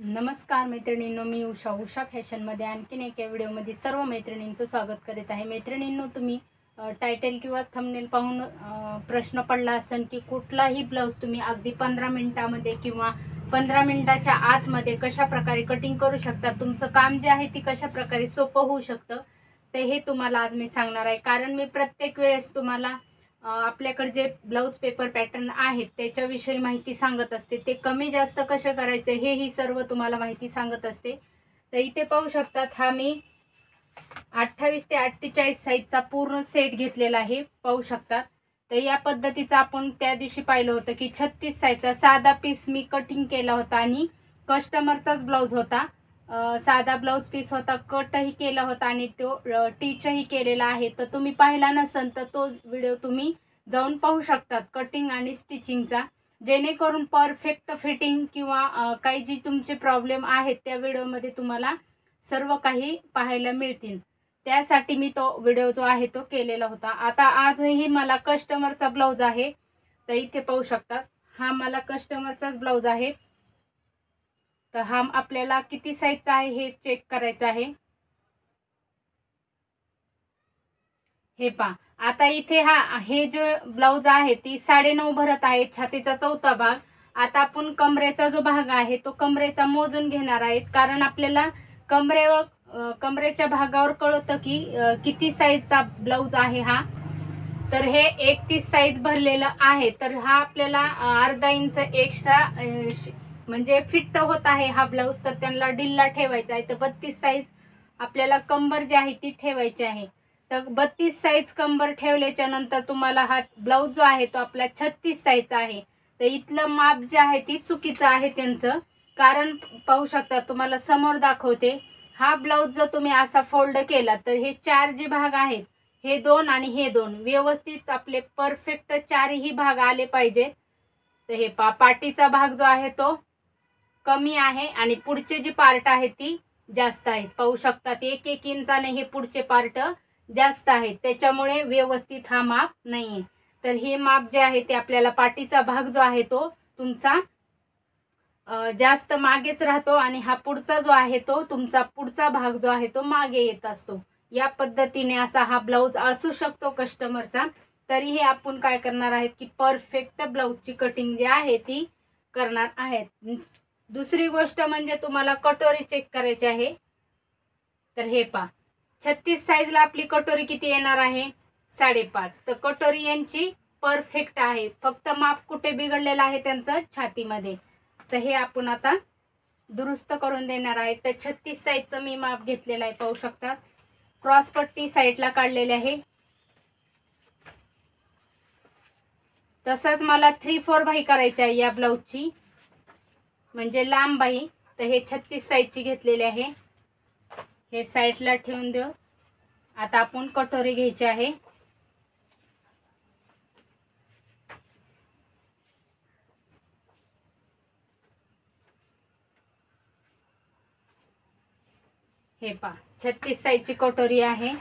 नमस्कार मैत्रिणींनो, मी उषा फॅशनमध्ये आणखीन एका व्हिडिओमध्ये सर्व मैत्रिणींचं स्वागत करीत आहे। मैत्रिणींनो, तुम्ही टायटल किंवा थंबनेल पाहून प्रश्न पडला असेल की कुठलाही ब्लाऊज तुम्ही अगदी 15 मिनिटांमध्ये किंवा 15 मिनिटाच्या आतमध्ये कशा प्रकारे कटिंग करू शकता, तुमचं काम जे आहे ते कशा प्रकारे सोपं होऊ शकतं, ते हे तुम्हाला आज मी सांगणार आहे। कारण मी प्रत्येक वेळेस तुम्हाला आपल्याकडे जे ब्लाउज पेपर पॅटर्न आहेत त्याच्याविषयी माहिती सांगत असते। ते कमी जास्त कसे करायचे हे ही सर्व तुम्हाला माहिती सांगत असते। तर इथे पाहू शकतात, हा मी 28 ते 48 साईजचा पूर्ण सेट घेतलेला आहे, पाहू शकतात। तर या पद्धतीचा आपण त्या दिवशी पाहिलं होतं की 36 साईजचा साधा पीस मी कटिंग केला होता आणि कस्टमरचाच ब्लाउज होता। साधा ब्लाउज पीस होता, कटही केला होता आणि तो टीचही केलेला आहे। तर तुम्ही पाहिला नसेल तर तो व्हिडिओ तुम्ही जाऊन पाहू शकतात कटिंग आणि स्टिचिंगचा, जेणेकरून परफेक्ट फिटिंग किंवा काही जी तुमचे प्रॉब्लेम आहेत त्या व्हिडिओमध्ये तुम्हाला सर्व काही पाहायला मिळतील। त्यासाठी मी तो व्हिडिओ जो आहे तो केलेला होता। आता आजही मला कस्टमरचा ब्लाउज आहे, तर इथे पाहू शकतात, हा मला कस्टमरचाच ब्लाउज आहे। तर हा आपल्याला किती साईजचा आहे हे चेक करायचं आहे। हे पहा, आता इथे हे जो ब्लाउज आहे ती 9.5 भरत आहे, छातीचा चौथा भाग। आता आपण कमरेचा जो भाग आहे तो कमरेचा मोजून घेणार आहे, कारण आपल्याला कमरेच्या भागावर कळतं की किती साईजचा ब्लाउज आहे हा। तर हे 31 साईज भरलेलं आहे, तर हा आपल्याला अर्धा इंच एक्स्ट्रा म्हणजे फिट होत आहे हा ब्लाउज। तर त्यांना डिल्ला ठेवायचा आहे, तर 32 साईज आपल्याला कंबर जी आहे ती ठेवायची आहे। तर 32 साईज कंबर ठेवल्याच्या नंतर तुम्हाला हा ब्लाउज जो आहे तो आपला 36 साईजचा आहे। तर इथलं माप जे आहे ती चुकीचं आहे त्यांचं, कारण पाहू शकता, तुम्हाला समोर दाखवते, हा ब्लाउज जर तुम्ही असा फोल्ड केला तर हे चार जे भाग आहेत, हे दोन आणि हे दोन व्यवस्थित आपले परफेक्ट चारही भाग आले पाहिजे। तर हे पाठीचा भाग जो आहे तो कमी आहे आणि पुढचे जे पार्ट आहे ती जास्त आहेत, पाहू शकतात। 1-1 इंचाने हे पुढचे पार्ट जास्त आहेत, त्याच्यामुळे व्यवस्थित हा माप नाहीये। तर हे माप जे आहे ते आपल्याला पाठीचा भाग जो आहे तो तुमचा जास्त मागेच राहतो आणि हा पुढचा जो आहे तो तुमचा पुढचा भाग जो आहे तो मागे येत असतो। या पद्धतीने असा हा ब्लाउज असू शकतो कस्टमरचा। तरीही आपण काय करणार आहेत की परफेक्ट ब्लाउजची कटिंग जी आहे ती करणार आहेत। दुसरी गोष्ट म्हणजे तुम्हाला कटोरी चेक करायची आहे। तर हे पहा, 36 साईजला आपली कटोरी किती येणार आहे, 5.5। तर कटोरी यांची परफेक्ट आहे, फक्त माप कुठे बिघडलेलं आहे त्यांचं छातीमध्ये। तर हे आपण आता दुरुस्त करून देणार आहे। तर 36 साईजचं मी माप घेतलेलं आहे, पाहू शकता। क्रॉस पट्टी साईडला काढलेली आहे। तसंच मला 3/4 बाही करायची आहे या ब्लाउजची, म्हणजे लांब बाही। तर हे 36 साईजची घेतलेली आहे, हे साईडला ठेवून देऊ। आता आपण कटोरी घ्यायची आहे। हे पहा, 36 साईजची कटोरी आहे।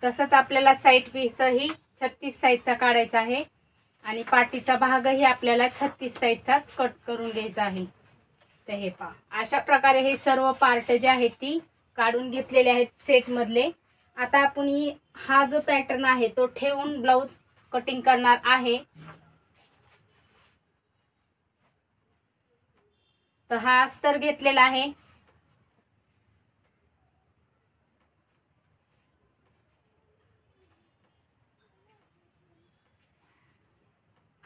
तसंच आपल्याला साईड पीसही 36 साईजचा काढायचा आहे आणि पाठीचा भागही आपल्याला 36 साईजचाच कट करून घ्यायचा आहे। तर हे पहा, अशा प्रकारे हे सर्व पार्ट जे आहेत ती काढून घेतलेले आहेत सेट मधले। आता आपण हा जो पॅटर्न आहे तो ठेवून ब्लाउज कटिंग करणार आहे। तर हा अस्तर घेतलेला आहे।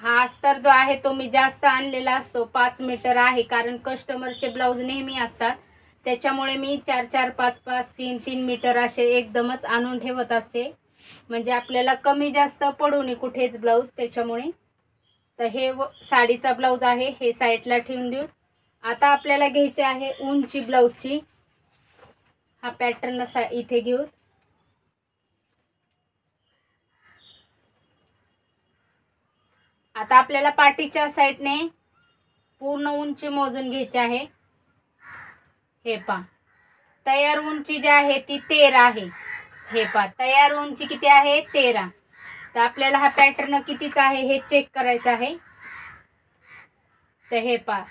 हा अस्तर जो आहे तो मी जास्त आणलेला असतो, 5 मीटर आहे, कारण कस्टमरचे ब्लाउज नेहमी असतात, त्याच्यामुळे मी 4-4, 5-5, 3-3 मीटर असे एकदमच आणून ठेवत असते, म्हणजे आपल्याला कमी जास्त पडू नये कुठेच ब्लाउज, त्याच्यामुळे। तर हे साडीचा ब्लाउज आहे, हे साईडला ठेवून देऊ। आता आपल्याला घ्यायचे आहे उंची ब्लाउजची, हा पॅटर्न इथे घेऊ। आता आपल्याला पाठीच्या साईडने पूर्ण उंची मोजून घ्यायची आहे। हे पहा, तयार उंची जी आहे ती 13 आहे। हे पहा, तयार उंची किती आहे, 13। तर आपल्याला हा पॅटर्न कितीचा आहे हे चेक करायचं आहे। तर हे पहा,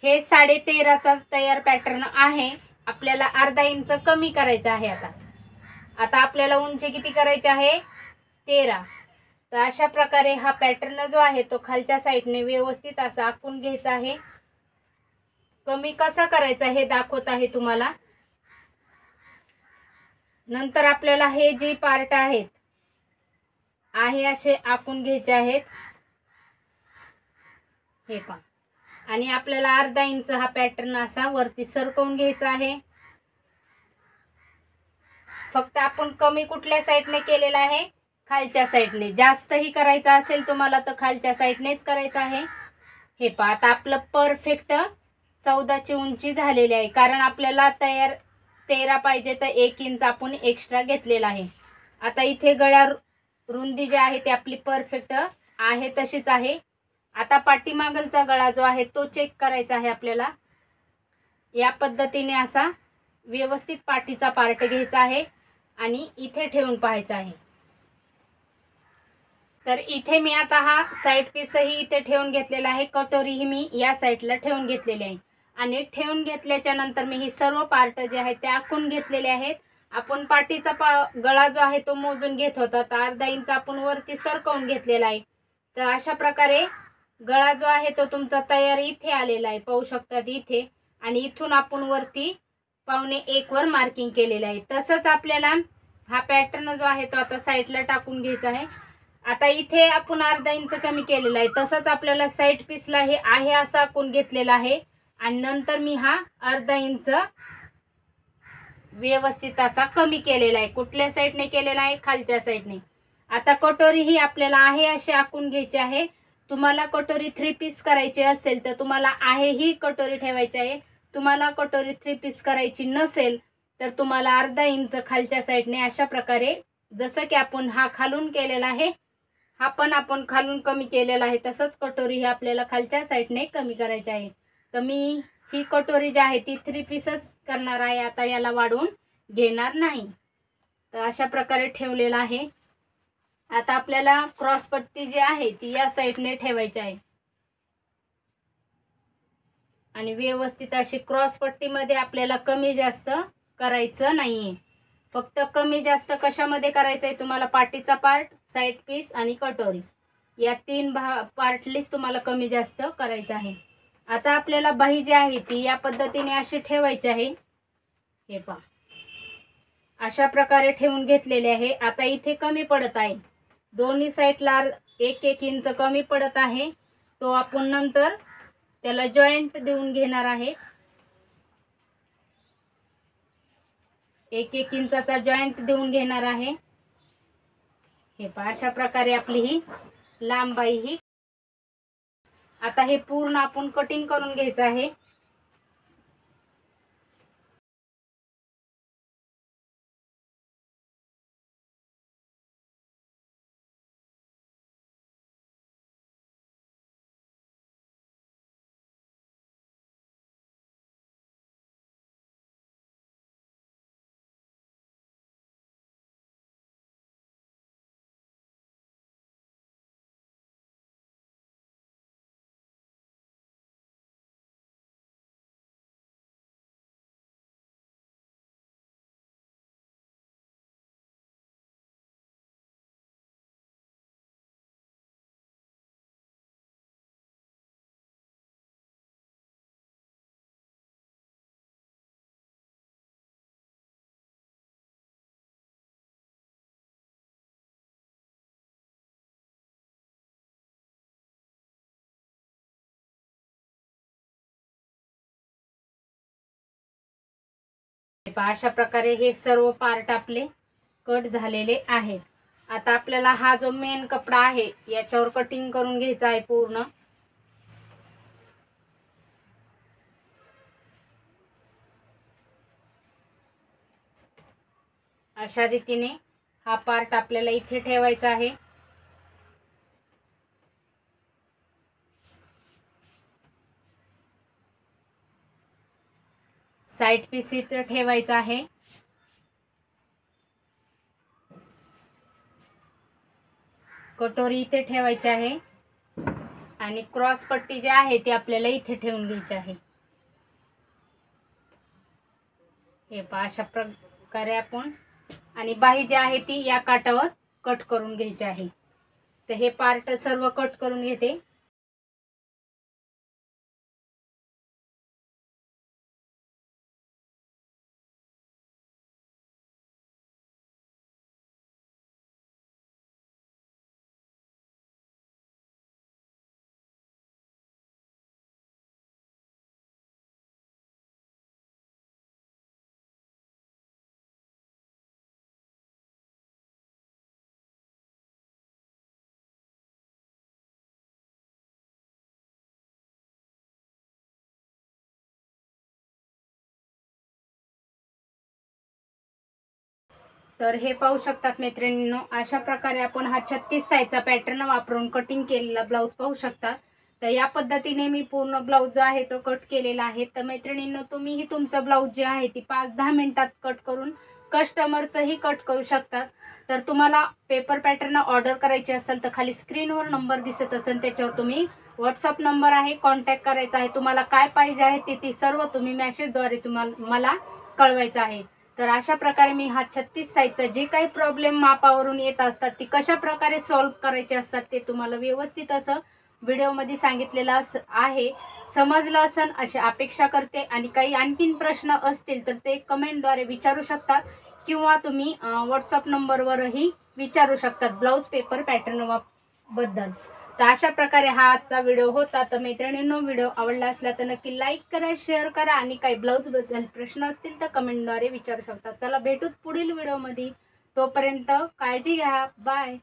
हे 13.5चा तयार पॅटर्न आहे. आपल्याला अर्धा इंच कमी करायचं आहे. आता आपल्याला उंची किती करायची आहे? 13. तर अशा प्रकारे हा पॅटर्न जो आहे तो खालच्या साईडने व्यवस्थित असा आखून घ्यायचा आहे. कमी कसा करायचा हे दाखवत आहे तुम्हाला. नंतर आपल्याला हे जे पार्ट आहेत आहे असे आखून घ्यायचे आहेत. हे पहा. आणि आपल्याला अर्धा इंच हा पॅटर्न असा वरती सरकवून घ्यायचा आहे. फक्त आपण कमी कुठल्या साईडने केलेला आहे? खालच्या साईडने. जास्तही करायचं असेल तुम्हाला तर खालच्या साईडनेच करायचं आहे. हे पहा. आता आपलं परफेक्ट 14ची उंची झालेली आहे. कारण आपल्याला तयार 13 पाहिजे तर 1 इंच आपण एक्स्ट्रा घेतलेला आहे. आता इथे गळ्या रुंदी जी आहे ती आपली परफेक्ट आहे तशीच आहे. आता पाठीमागलचा गळा जो आहे तो चेक करायचा आहे आपल्याला. या पद्धतीने असा व्यवस्थित पाठीचा पार्ट घ्यायचा आहे आणि इथे ठेवून पाहायचा आहे. तर इथे मी आता हा साईड पीसही इथे ठेवून घेतलेला आहे. कटोरीही मी या साईडला ठेवून घेतलेली आहे. आणि ठेवून घेतल्याच्या नंतर मी ही सर्व पार्ट जे आहेत ते आखून घेतलेले आहेत. आपण पाठीचा गळा जो आहे तो मोजून घेत होता, तर अर्धा इंच आपण वरती सरकवून घेतलेला आहे. तर अशा प्रकारे गळा जो आहे तो तुमचा तयार इथे आलेला आहे, पाहू शकतात इथे. आणि इथून आपण वरती 1.25 वर मार्किंग केलेलं आहे. तसंच आपल्याला हा पॅटर्न जो आहे तो आता साईडला टाकून घ्यायचा आहे. आता इथे आपण अर्धा इंच कमी केलेला आहे. तसंच आपल्याला साईड पीसला हे आहे असं आखून घेतलेला आहे. आणि नंतर मी हा अर्धा इंच व्यवस्थित असा कमी केलेला आहे. कुठल्या साईडने केलेला आहे? खालच्या साईडने. आता कटोरी ही आपल्याला आहे अशी आखून घ्यायची आहे. तुम्हाला कटोरी 3 पीस करायची असेल तर तुम्हाला आहे ही कटोरी ठेवायची आहे. तुम्हाला कटोरी 3 पीस करायची नसेल तर तुम्हाला अर्धा इंच खालच्या साईडने अशा प्रकारे, जसं की आपण हा खालून केलेला आहे, हा पण आपण खालून कमी केलेला आहे, तसंच कटोरी ही आपल्याला खालच्या साईडने कमी करायची आहे. तर मी ही कटोरी जी आहे ती 3 पीसच करणार आहे. आता याला वाढवून घेणार नाही. तर अशा प्रकारे ठेवलेला आहे. आता आपल्याला क्रॉसपट्टी जी आहे ती या साईडने ठेवायची आहे. आणि व्यवस्थित अशी क्रॉसपट्टीमध्ये आपल्याला कमी जास्त करायचं नाहीये. फक्त कमी जास्त कशामध्ये करायचं आहे तुम्हाला? पाठीचा पार्ट, साईड पीस आणि कटोरी या 3 पार्टलीच तुम्हाला कमी जास्त करायचं आहे. आता आपल्याला बाही जी आहे ती या पद्धतीने अशी ठेवायची आहे. हे पहा. अशा प्रकारे ठेवून घेतलेले आहे. आता इथे कमी पडत आहे, दोन्ही साईडला 1-1 इंच कमी पडत आहे. तो आपण नंतर त्याला जॉईंट देऊन घेणार आहे. 1-1 इंचाचा जॉईंट देऊन घेणार आहे. हे पहा. अशा प्रकारे आपली ही लांब बाही ही. आता हे पूर्ण आपण कटिंग करून घ्यायचं आहे. अशा प्रकारे हे सर्व पार्ट आपले कट झालेले आहेत. आता आपल्याला हा जो मेन कपडा आहे याच्यावर कटिंग करून घ्यायचा आहे पूर्ण. अशा रीतीने हा पार्ट आपल्याला इथे ठेवायचा आहे. साइड पीस इथे ठेवायचा आहे. कटोरी इथे ठेवायची आहे आणि क्रॉस पट्टी जी आहे ती आपल्याला इथे ठेवून घ्यायची आहे. हे पहा अशा प्रकारे आपण आणि बाही जी आहे ती या काठावर कट करून घ्यायची आहे. तर हे पार्ट सर्व कट करून घेते. तर हे पाहू शकतात मैत्रिणींनो, अशा प्रकारे आपण हा 36 साईजचा पॅटर्न वापरून कटिंग केलेला ब्लाऊज पाहू शकतात. तर या पद्धतीने मी पूर्ण ब्लाऊज जो आहे तो कट केलेला आहे. तर मैत्रिणींनो, तुम्हीही तुमचं ब्लाऊज जे आहे ती 5-10 मिनिटात कट करून कस्टमरचंही कट करू शकतात. तर तुम्हाला पेपर पॅटर्न ऑर्डर करायची असेल तर खाली स्क्रीनवर नंबर दिसत असेल, त्याच्यावर तुम्ही व्हॉट्सअप नंबर आहे, कॉन्टॅक्ट करायचा आहे. तुम्हाला काय पाहिजे आहे ते सर्व तुम्ही मेसेजद्वारे मला कळवायचं आहे. तर अशा प्रकारे मी हा 36 साईजचा जे काही प्रॉब्लेम मापावरून येत असतात ती कशा प्रकारे सॉल्व्ह करायचे असतात ते तुम्हाला व्यवस्थित असं व्हिडिओमध्ये सांगितलेलं आहे. समजलं असेल अशी अपेक्षा करते. आणि काही आणखीन प्रश्न असतील तर ते कमेंटद्वारे विचारू शकतात किंवा तुम्ही व्हॉट्सअप नंबरवरही विचारू शकतात ब्लाऊज पेपर पॅटर्न बद्दल. तर अशा प्रकारे हा आजचा व्हिडिओ होता. तर मैत्रिणींनो, व्हिडिओ आवडला असला तर नक्की लाईक करा, शेअर करा आणि काही ब्लाऊज बद्दल प्रश्न असतील तर कमेंटद्वारे विचारू शकता. चला भेटूत पुढील व्हिडिओमध्ये. तोपर्यंत काळजी घ्या. बाय.